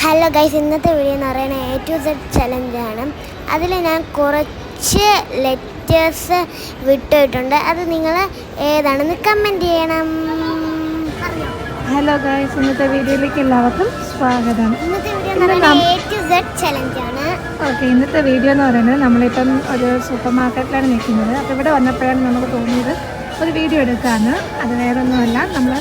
Hello guys, ഇന്നത്തെ video എന്ന് പറയുന്നത് A to Z ചലഞ്ചാണ്. അതിൽ ഞാൻ കുറച്ച് ലെറ്റേഴ്സ് വിട്ടിട്ടുണ്ട്. അത് നിങ്ങൾ ഏതാണെന്ന് കമൻറ്റ് ചെയ്യണം. ഹലോ ഗൈസ്, ഇന്നത്തെ വീഡിയോയിലേക്ക് എല്ലാവർക്കും സ്വാഗതം. ഇന്നത്തെ വീഡിയോ എന്ന് പറയുന്നത് A to Z ചലഞ്ചാണ്. ഓക്കെ, ഇന്നത്തെ വീഡിയോ എന്ന് പറയുന്നത് നമ്മളിപ്പം ഒരു സൂപ്പർ മാർക്കറ്റിലാണ് നിൽക്കുന്നത്. അപ്പോൾ ഇവിടെ വന്നപ്പോഴാണ് നമുക്ക് തോന്നിയത് ഒരു വീഡിയോ എടുക്കാമെന്ന്. അത് വേറൊന്നുമല്ല, നമ്മൾ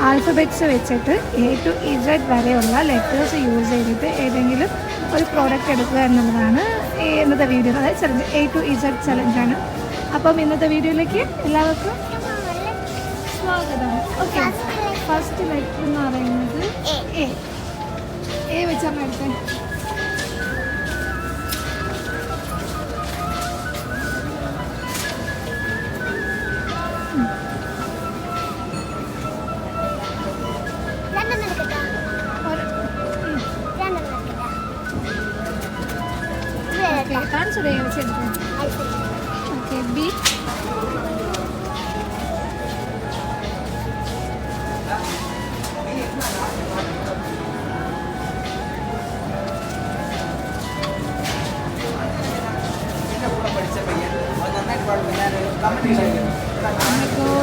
ആൽഫബറ്റ്സ് വെച്ചിട്ട് A to Z വരെയുള്ള ലെറ്റേഴ്സ് യൂസ് ചെയ്തിട്ട് ഏതെങ്കിലും ഒരു പ്രോഡക്റ്റ് എടുക്കുക എന്നുള്ളതാണ് ഇന്നത്തെ വീഡിയോ. അതായത് ചലഞ്ച് A to Z ചലഞ്ചാണ്. അപ്പം ഇന്നത്തെ വീഡിയോയിലേക്ക് എല്ലാവർക്കും സ്വാഗതം. ഓക്കെ, ഫസ്റ്റ് ലെറ്റർ എന്ന് പറയുന്നത് എ വെച്ചാൽ എടുത്തേ. കാണിച്ചത് ഓക്കെ, ബി.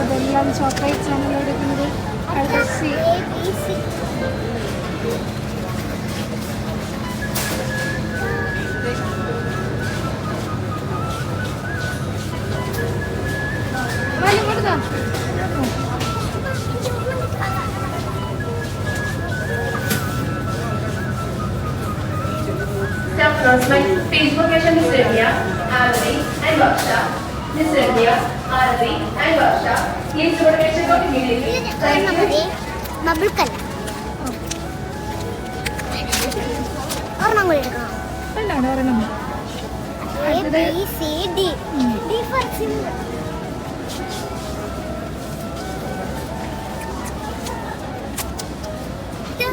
ഇതെല്ലാം ചോക്ലേറ്റ്സ് ആണല്ലോ എടുക്കുന്നത്. C. My Facebook account is Rabia, Arabi and Baksha. This is Rabia, Arabi and Baksha. Please don't get it out immediately. Thank you. Bubble colour ഒരെണ്ണം കൂടി എടുക്കണം. അല്ലാണ്ട് ഒരെണ്ണം ABCD. D for symbol.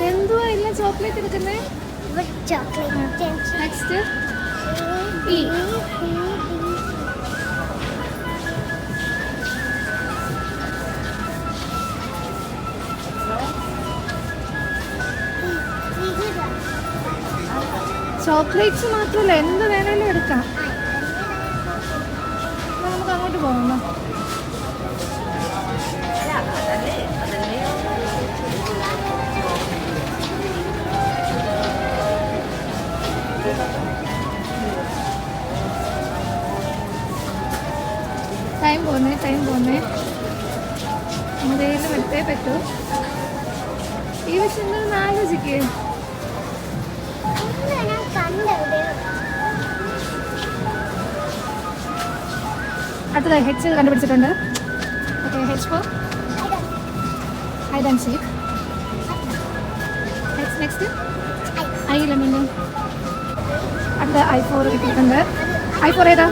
എന്തുവാ എല്ലാം ചോക്ലേറ്റ് എടുക്കുന്നേ? ചോക്ലേറ്റ്. Next E. ചോക്ലേറ്റ്സ് മാത്രമല്ല, എന്ത് വേണേലും എടുക്കാം. നമുക്ക് അങ്ങോട്ട് പോകണോ? ടൈം പോകുന്നേ എന്തേലും എടുത്തേ പറ്റൂ. ഈ വെച്ച് എന്തൊന്ന് ആലോചിക്കേ. അടുത്തത് ഹെച്ച് കണ്ടുപിടിച്ചിട്ടുണ്ട്. Okay, H for hide and seek. Next I lemon. അടുത്ത I4 കിട്ടിയിട്ടുണ്ട്. I4 ഏതാ?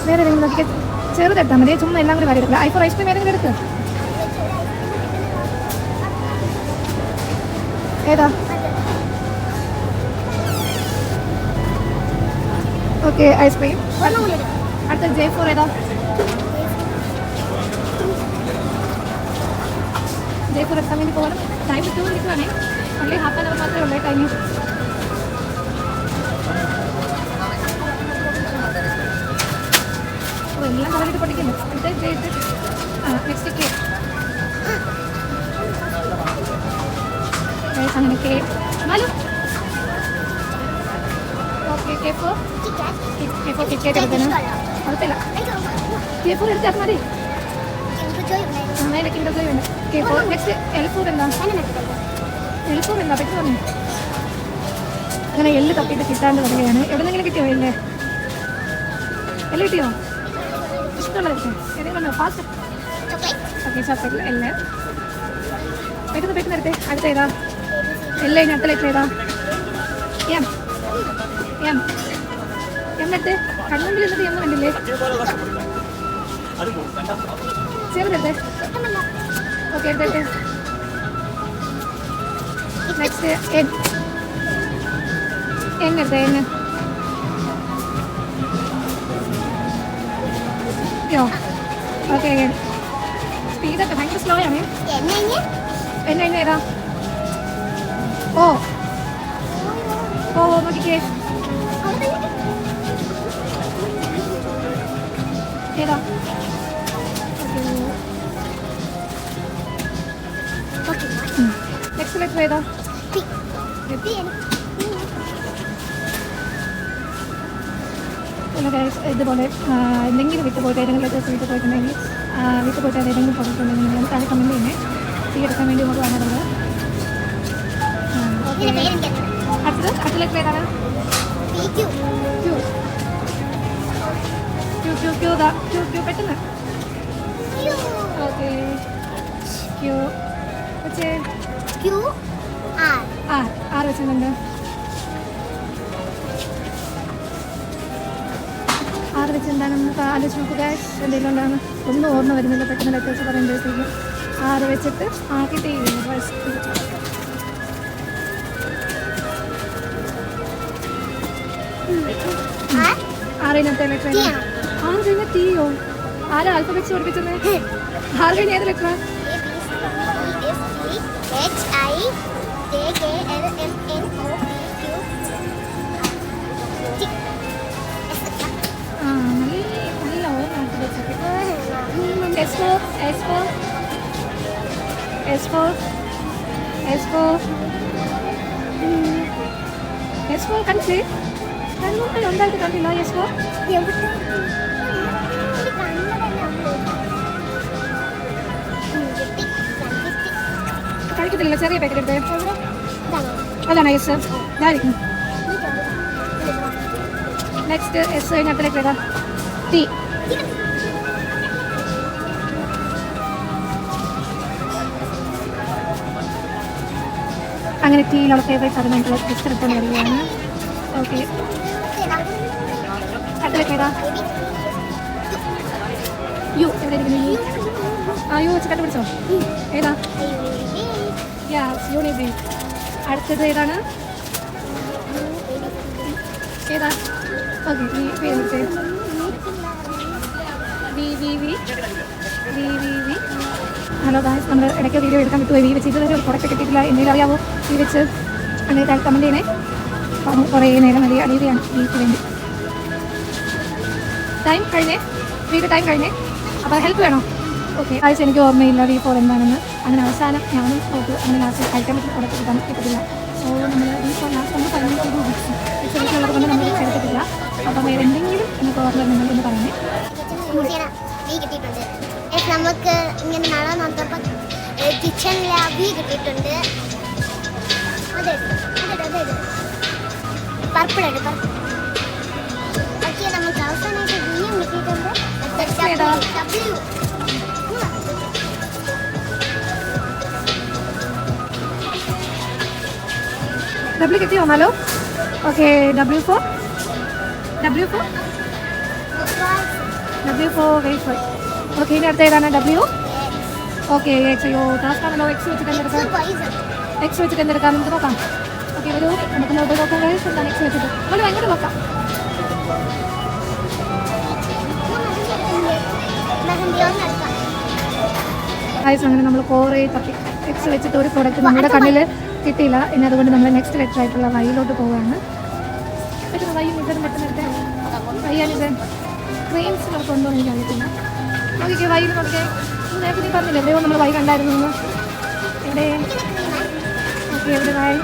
വേറെ ഏതെങ്കിലും നോക്കിയാൽ ചെറുതെടുത്താൽ മതി, ചുമ്മാ എല്ലാം കൂടി വരെടുക്കുക. I4 ഐസ്ക്രീം ഏതെങ്കിലും എടുക്കുക. ഏതാ? Okay, ice cream. അടുത്ത J4 ഏതാ? J4 എടുക്കാൻ വേണ്ടി പോകണം. ടൈം 2 മിനിറ്റാണേ. ഓൺലി ഹാഫ് ആൻ അവർ മാത്രമേ ഉള്ളൂ ടൈം. എല്ലാം കവറിട്ട് പൊട്ടിക്കുന്നു. Next K. അങ്ങനെ കെ. നാലും ഓക്കെ, K4 കിറ്റ് എടുക്കണം. കുഴപ്പമില്ല, K4 എടുത്താൽ മതി. മേലെ കിണ്ടോയി വേണ്ട. K4. നെക്സ്റ്റ് L4 എന്താ? L4 എന്താ പെട്ടെന്ന് പറഞ്ഞു. അങ്ങനെ എല്ല് തപ്പിയിട്ട് കിട്ടാണ്ട് വരികയാണ്. എവിടെന്നെങ്കിലും കിട്ടിയോ എല്ല്? എല്ല് കിട്ടിയോ? ഇഷ്ടമുള്ളത് ഏതെങ്കിലും ഫാസ്റ്റ്. ഓക്കെ, ചോക്ലേറ്റ് എല്ല് പെട്ടെന്ന് എടുത്തേ. അടുത്ത ഏതാ? എല്ല് കഴിഞ്ഞ അടുത്ത ലെറ്റർ ഏതാ? എം. എടുത്തേ. കണ്ണുമ്പിൽ എന്നിട്ട് എം കണ്ടില്ലേ? ചെറുതെടുത്തേ. ഓക്കെ, എടുത്തേ. നെക്സ്റ്റ് എൻ എടുത്തേ. ഓക്കെ, സ്പീഡൊക്കെ ഭയങ്കര സ്ലോ ആണ്. എന്നെ എന്നെ ഏതാ? ഓ നോക്കിക്കേ. ഏതാ? നെക്സ്റ്റ് ലെറ്റർ ഏതാ? ഇതുപോലെ എന്തെങ്കിലും വിട്ടുപോയിട്ട് ഏതെങ്കിലും ലെറ്റേഴ്സ് വിട്ടുപോയിട്ടുണ്ടെങ്കിൽ വിട്ടുപോയിട്ട് ഏതെങ്കിലും പോയിട്ടുണ്ടെങ്കിൽ നിങ്ങൾ താഴെ കമൻറ്റ് ചെയ്യുന്നേ. തീ എടുക്കാൻ വേണ്ടി നമുക്ക് വന്നിട്ടുണ്ട്. അടുത്ത ലെറ്റർ ഏതാണ്? ക്യൂ പെട്ടെന്ന്. ഓക്കെ ക്യൂ വെച്ച് ആറ് വെച്ചിട്ടുണ്ട്. ആറ് വെച്ച് എന്താണെന്ന് ആലോചിച്ച് നോക്കുക. എന്തെങ്കിലും ഉണ്ടാകുന്നു ഒന്നും ഓർമ്മ വരുന്നില്ല. പെട്ടെന്ന് ലെറ്റേഴ്സ് പറയുമ്പോഴത്തേക്കും ആറ് വെച്ചിട്ട് ആക്കിയിട്ട് ആറിനത്തെ ലെറ്റർ ആറ് കഴിഞ്ഞ തീയോ? ആരാ ആൽഫബെറ്റ്സ് പഠിപ്പിച്ചത്? ആറ് കഴിഞ്ഞ ഏത് ലെറ്റർ? നല്ല ഓർമ്മ. കണ്ടില്ലേ? ഉണ്ടായിട്ട് കണ്ടില്ല. എസ്4 കഴിക്കത്തില്ല. ചെറിയ പാക്കറ്റ് എടുത്ത് അതാണ് എസ്. ഇതായിരിക്കും. നെക്സ്റ്റ് എസ് കഴിഞ്ഞിടത്തിലേക്ക് വരാം. ടി. അങ്ങനെ ടീയിലുള്ള ഫേവറേറ്റ് സാധനങ്ങൾ ടെസ്റ്റ് എടുത്തുകൊണ്ട് വരികയാണ്. ഓക്കെ അടുത്തിലേക്ക് ഏതാ? യു. എവിടെ ഇരിക്കുന്നു യു? യു വെച്ച് കണ്ടുപിടിച്ചോ? ഏതാ? യൂണിബി. അടുത്തത് ഏതാണ്? ഏതാ? ഓക്കെ വി പേര് വിളിച്ചേ. ഹലോ ഗായ്സ്, നമ്മൾ ഇടയ്ക്ക് വീഡിയോ എടുക്കാൻ വിട്ടുപോയി. വി വെച്ച് ഇതുവരെ ഒരു പ്രൊഡക്റ്റ് കിട്ടിയിട്ടില്ല. എന്തെങ്കിലും അറിയാമോ വി വെച്ച്? അങ്ങനെ കമൻറ്റ് ചെയ്യണേ. കുറേ നേരം അറിയുകയാണ് വീക്ക് വേണ്ടി. ടൈം കഴിഞ്ഞേ, വീക്ക് ടൈം കഴിഞ്ഞേ. അപ്പോൾ ഹെൽപ്പ് വേണോ? ഓക്കെ ആഴ്ച എനിക്ക് ഓർമ്മയില്ല V4 എന്താണെന്ന്. അങ്ങനെ അവസാനം ഞാനും ഓർത്ത് അങ്ങനെ ലാസ്റ്റ് കഴിക്കാൻ പറ്റുന്ന പ്രൊഡക്റ്റ് കിട്ടാൻ കിട്ടത്തില്ല. സോ നമ്മൾ V4 ലാസ്റ്റ് നമ്മൾ പറഞ്ഞിട്ടുള്ളത് വീട്ടുള്ളത് കൊണ്ട് നമ്മൾ എടുത്തിട്ടില്ല. അപ്പം എന്തെങ്കിലും എനിക്ക് ഓർമ്മ നിങ്ങൾക്കൊന്ന് പറയണേ. കിട്ടിയിട്ടുണ്ട്. നമുക്ക് ഇങ്ങനെ നടന്നു നോക്കിയപ്പോൾ കിച്ചണിൽ അവി കിട്ടിയിട്ടുണ്ട്. അതെ പർപ്പിൾ ഓക്കെ. നമുക്ക് അവസാനമായിട്ട് വീയും കിട്ടിയിട്ടുണ്ട്. ഡബ്ല്യു കിട്ടിയോ? Hello okay. W4 wait for. Okay ഇനി അടുത്ത ഏതാണ്? W. Okay X. അയ്യോ ടാസ്കാണല്ലോ. എക്സ് വെച്ചിട്ട് എന്തെടുക്കാം? നമുക്ക് നോക്കാം. ഓക്കെ ഒരു നമുക്ക് നോക്കാം. എന്താണ് എക്സ് വെച്ചിട്ട്? നമ്മൾ ഭയങ്കര നോക്കാം. അങ്ങനെ നമ്മൾ കുറേ തപ്പി എക്സ് വെച്ചിട്ട് ഒരു പ്രോഡക്റ്റ് നമ്മുടെ കണ്ണിൽ കിട്ടിയില്ല. ഇനി അതുകൊണ്ട് നമ്മൾ നെക്സ്റ്റ് ലെറ്റർ ആയിട്ടുള്ള വൈയിലോട്ട് പോവുകയാണ്. പെട്ടെന്ന് വൈയും ഇതും പെട്ടെന്ന് എടുത്തേ. വയ്യാനിത് ക്രീംസ് നമുക്ക് ഉണ്ടോ എന്ന് എനിക്കറിയത്തില്ല. നോക്കിക്കേ വൈയിൽ നോക്കിക്കേ. നേരത്തെ നീ പറഞ്ഞില്ല എവിടെയോ നമ്മൾ വൈ കണ്ടായിരുന്നു എന്ന്. എവിടെ? ഓക്കെ എവിടെ വായി?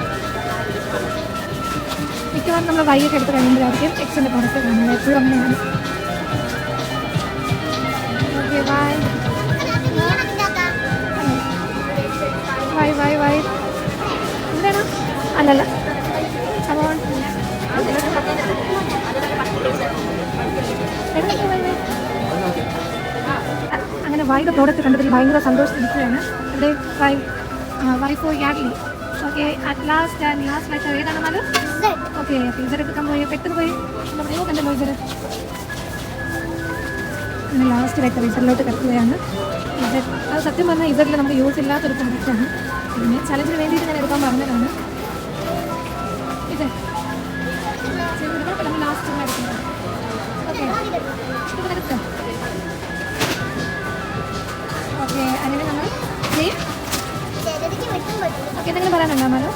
മിക്കവാറും നമ്മൾ വൈയൊക്കെ എടുത്ത് കഴിയുമ്പോഴായിരിക്കും എക്സിൻ്റെ പ്രോഡക്റ്റ് കാണുന്നത്. എപ്പോഴും അങ്ങനെയാണ്. ഓക്കെ വായ് എന്താണ്? അല്ലല്ല അപ്പോൾ അങ്ങനെ വൈയുടെ പ്രോഡക്റ്റ് കണ്ടതിൽ ഭയങ്കര സന്തോഷത്തിരിക്കുകയാണ്. ഇവിടെ Y for Yardley. Okay at last letter ഏതാണ്? എന്നാലും ഓക്കെ ഇസഡ് എടുക്കാൻ പോയി പെട്ടെന്ന് പോയി എവിടെയോ കണ്ടല്ലോ ഇസഡ്. അങ്ങനെ ലാസ്റ്റ് ലെറ്റർ ഇസഡിലോട്ട് കിടക്കുകയാണ്. ഇസഡ് അത് സത്യം പറഞ്ഞാൽ ഇസഡിൽ നമുക്ക് യൂസ് ഇല്ലാത്തൊരു പ്രോഡക്റ്റാണ്. പിന്നെ ചലഞ്ചിന് വേണ്ടിയിട്ട് ഞാൻ എടുക്കാൻ പറഞ്ഞതാണ്. ഇസഡ് ലാസ്റ്റ് എടുക്കുന്നത്. ഓക്കെ എടുക്കാം. ഓക്കെ അങ്ങനെ നമ്മൾ ഓക്കെ എന്തെങ്കിലും പറയാനുണ്ടോ മാഡം?